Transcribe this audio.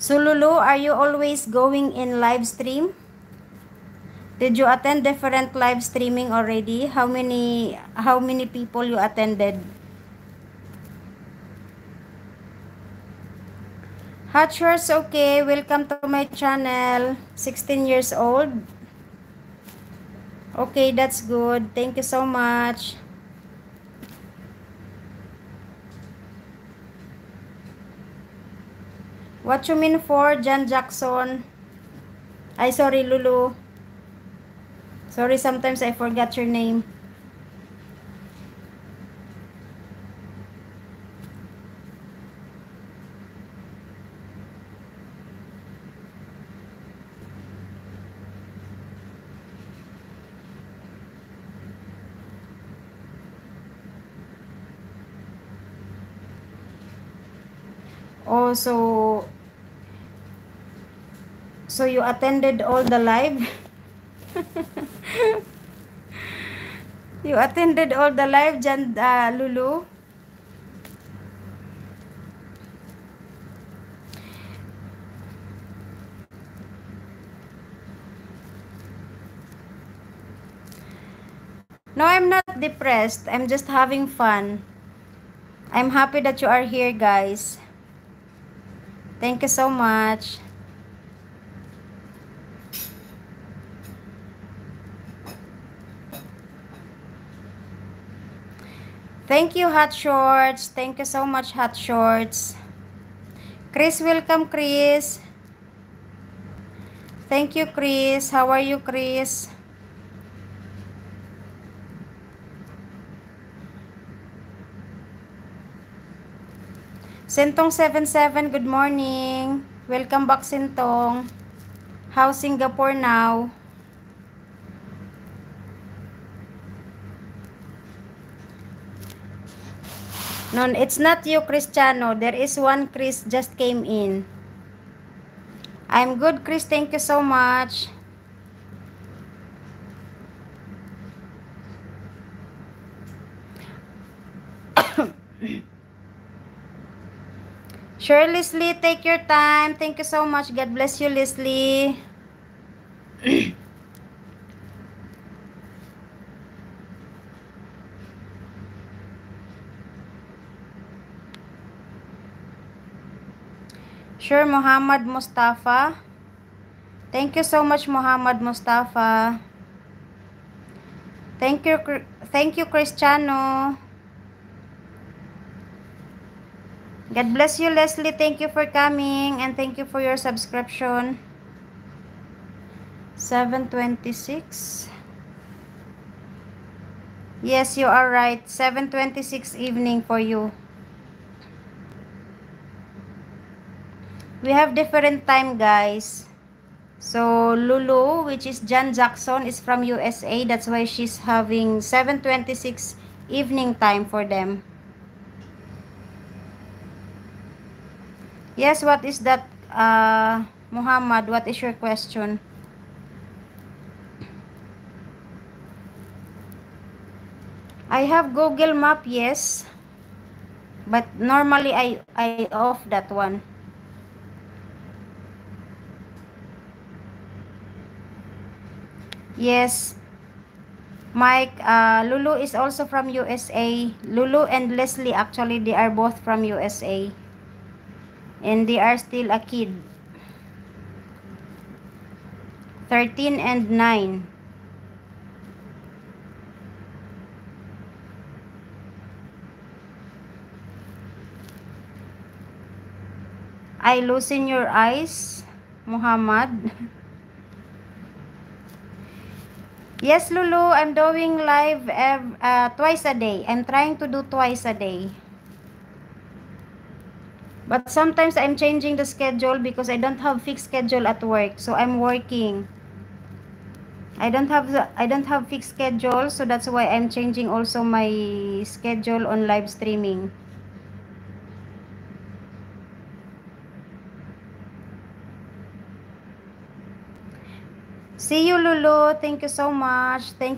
So Lulu, are you always going in live stream? Did you attend different live streaming already? How many people you attended? Hot Shores, okay. Welcome to my channel. 16 years old. Okay, that's good. Thank you so much. What you mean for John Jackson? Ay, sorry, Lulu. Sorry, sometimes I forgot your name. Oh, so you attended all the live? You attended all the live, Jan, Lulu? No, I'm not depressed. I'm just having fun. I'm happy that you are here, guys. Thank you so much. Thank you, Hot Shorts. Thank you so much, Hot Shorts. Chris, welcome, Chris. Thank you, Chris. How are you, Chris? Sintong77, good morning. Welcome back, Sintong. How's Singapore now? No, it's not you, Cristiano. There is one Chris just came in. I'm good, Chris. Thank you so much. Sure, Leslie, take your time. Thank you so much. God bless you, Leslie. Sure, Muhammad Mustafa. Thank you so much, Muhammad Mustafa. Thank you, Cristiano. God bless you, Leslie. Thank you for coming and thank you for your subscription. 7:26. Yes, you are right. 7:26 evening for you. We have different time, guys. So Lulu, which is John Jackson, is from USA. That's why she's having 7:26 evening time for them. Yes, what is that, Muhammad? What is your question? I have Google Map, yes. But normally I off that one. Yes. Mike, Lulu is also from USA. Lulu and Leslie, actually, they are both from USA. And they are still a kid. 13 and 9. I loosen your eyes, Muhammad. Yes, Lulu, I'm doing live twice a day. I'm trying to do twice a day. But sometimes I'm changing the schedule because I don't have fixed schedule at work. So I'm working. I don't have fixed schedule, so that's why I'm changing also my schedule on live streaming. See you, Lulu. Thank you so much. Thank